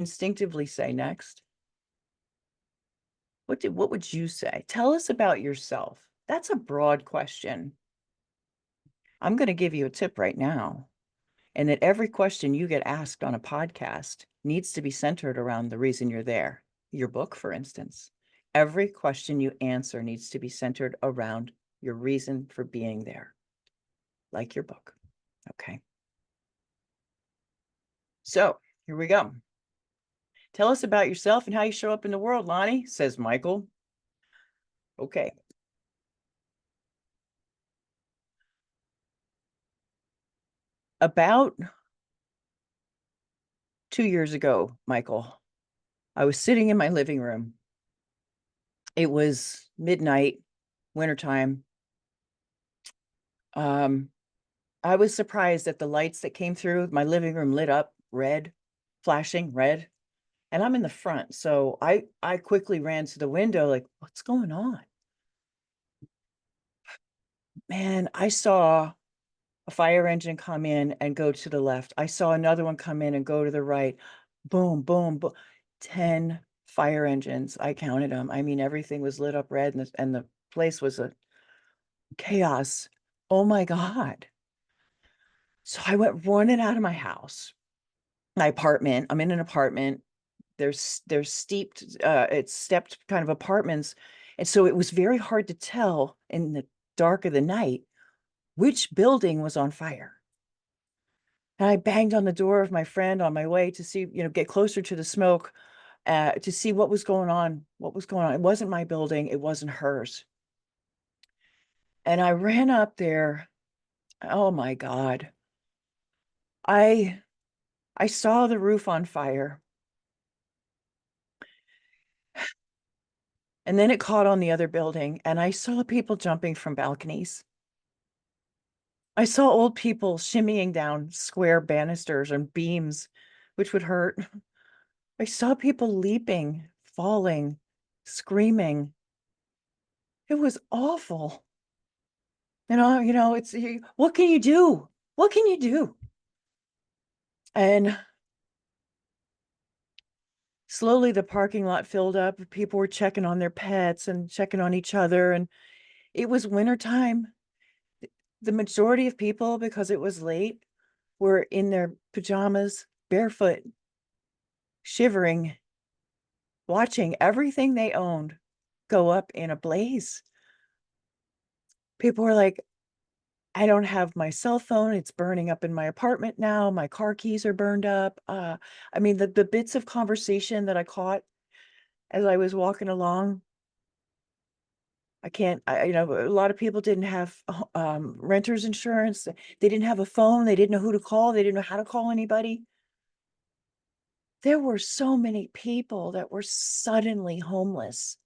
instinctively say next? What would you say? Tell us about yourself. That's a broad question. I'm gonna give you a tip right now, and that every question you get asked on a podcast needs to be centered around the reason you're there. Your book, for instance. Every question you answer needs to be centered around your reason for being there, like your book. Okay. So here we go. Tell us about yourself and how you show up in the world, Lonnie, says Michael. Okay. About 2 years ago, Michael, I was sitting in my living room. It was midnight, wintertime. I was surprised at the lights that came through. My living room lit up red, flashing red, and I'm in the front. So I quickly ran to the window, like, what's going on? Man, I saw a fire engine come in and go to the left. I saw another one come in and go to the right. Boom, boom, boom. 10 fire engines. I counted them. I mean, everything was lit up red and the place was a chaos. Oh my God. So I went running out of my house, my apartment. I'm in an apartment. There's steeped, it's stepped kind of apartments. And so it was very hard to tell in the dark of the night which building was on fire. And I banged on the door of my friend on my way to see, get closer to the smoke, to see what was going on. What was going on? It wasn't my building. It wasn't hers. And I ran up there. Oh my God. I I saw the roof on fire. And then it caught on the other building, and I saw people jumping from balconies. I saw old people shimmying down square banisters and beams, which would hurt. I saw people leaping, falling, screaming. It was awful. It's what can you do? What can you do? And slowly the parking lot filled up. People were checking on their pets and checking on each other. And it was wintertime. The majority of people, because it was late, were in their pajamas, barefoot, shivering, watching everything they owned go up in a blaze. People were like, I don't have my cell phone. It's burning up in my apartment now. My car keys are burned up. I mean, the bits of conversation that I caught as I was walking along, I can't, a lot of people didn't have renter's insurance. They didn't have a phone. They didn't know who to call. They didn't know how to call anybody. There were so many people that were suddenly homeless.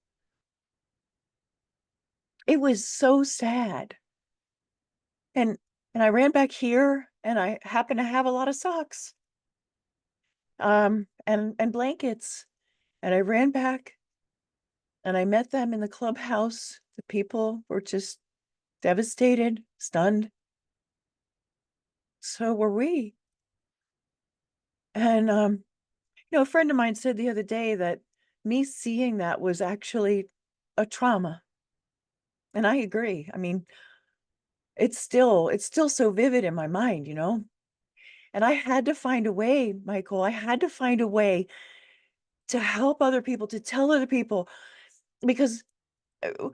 It was so sad. And I ran back here and I happened to have a lot of socks, and blankets. And I ran back and I met them in the clubhouse. The people were just devastated, stunned. So were we. And a friend of mine said the other day that me seeing that was actually a trauma. And I agree. I mean, it's still so vivid in my mind. And I had to find a way, Michael. I had to find a way to help other people, to tell other people, because uh,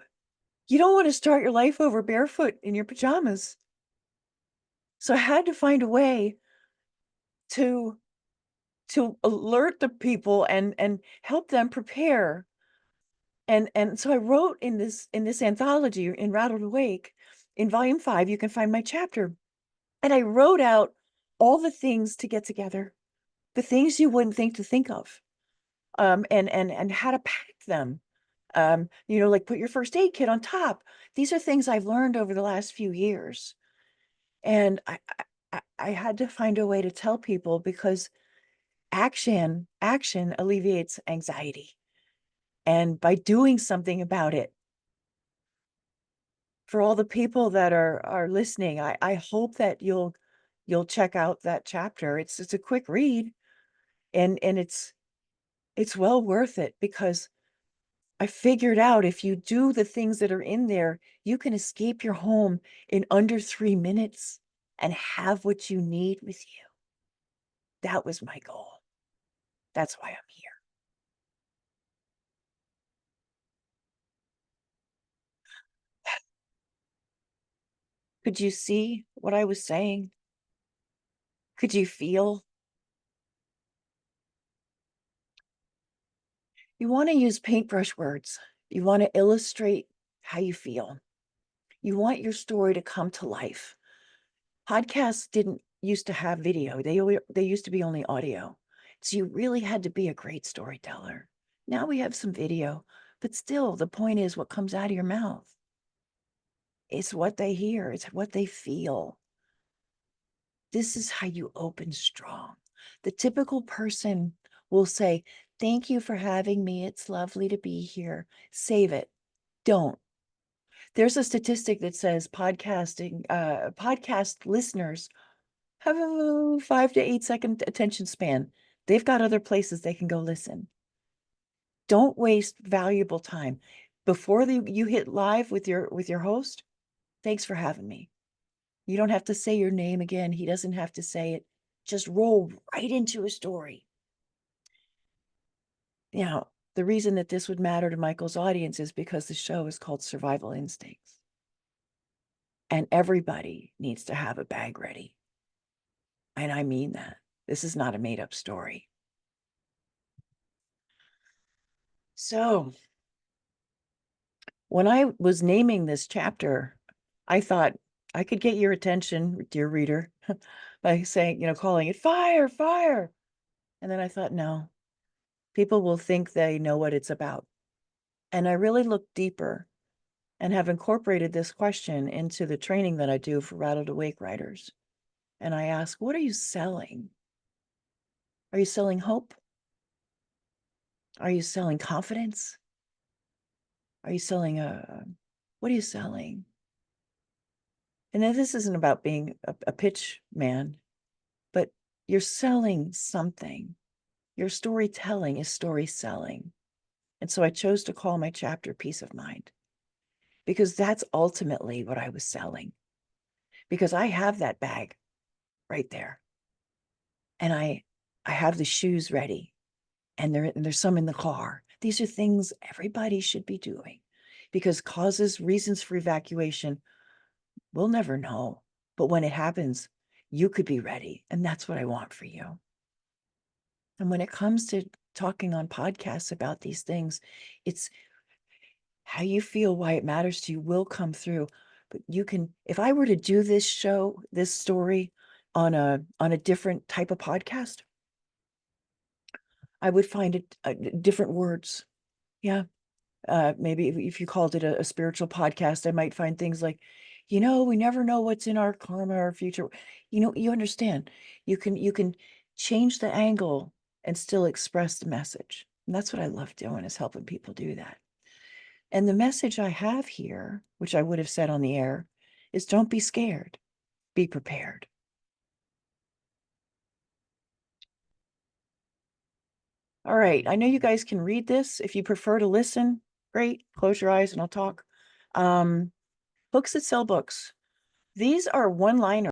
you don't want to start your life over barefoot in your pajamas. So I had to find a way to alert the people and help them prepare. And so I wrote in this anthology in Rattled Awake, in volume 5, you can find my chapter. And I wrote out all the things to get together, the things you wouldn't think of, and how to pack them. Like put your first aid kit on top. These are things I've learned over the last few years. And I had to find a way to tell people, because action alleviates anxiety. And by doing something about it, for all the people that are listening, I hope that you'll check out that chapter. It's a quick read, and It's well worth it because I figured out if you do the things that are in there, you can escape your home in under 3 minutes and have what you need with you. That was my goal. That's why I'm here. Could you see what I was saying? Could you feel? You want to use paintbrush words. You want to illustrate how you feel. You want your story to come to life. Podcasts didn't used to have video. They used to be only audio. So you really had to be a great storyteller. Now we have some video, but still the point is what comes out of your mouth. It's what they hear, it's what they feel. This is how you open strong. The typical person will say, "Thank you for having me. It's lovely to be here." Save it. Don't. There's a statistic that says podcast listeners have a 5 to 8 second attention span. They've got other places they can go listen. Don't waste valuable time. Before you hit live with your host, thanks for having me. You don't have to say your name again. He doesn't have to say it. Just roll right into a story. Now, the reason that this would matter to Michael's audience is because the show is called Survival Instincts. And everybody needs to have a bag ready. And I mean that. This is not a made up story. So, when I was naming this chapter, I thought I could get your attention, dear reader, by saying, calling it fire, fire. And then I thought, no, people will think they know what it's about. And I really looked deeper and have incorporated this question into the training that I do for Rattled Awake writers. And I ask, what are you selling? Are you selling hope? Are you selling confidence? Are you selling what are you selling? And then this isn't about being a pitch man, but you're selling something. Your storytelling is story selling. And so I chose to call my chapter Peace of Mind, because that's ultimately what I was selling. Because I have that bag right there. And I have the shoes ready, and there's some in the car. These are things everybody should be doing, because reasons for evacuation, we'll never know. But when it happens, you could be ready. And that's what I want for you. And when it comes to talking on podcasts about these things, it's how you feel, why it matters to you will come through. But you can, if I were to do this show, this story on a different type of podcast, I would find it different words. Yeah. Maybe if you called it a spiritual podcast, I might find things like, we never know what's in our karma or future. You understand. You can change the angle and still express the message. And that's what I love doing, is helping people do that. And the message I have here, which I would have said on the air, is don't be scared. Be prepared. All right. I know you guys can read this. If you prefer to listen, great. Close your eyes and I'll talk. Books that sell books. These are one-liners.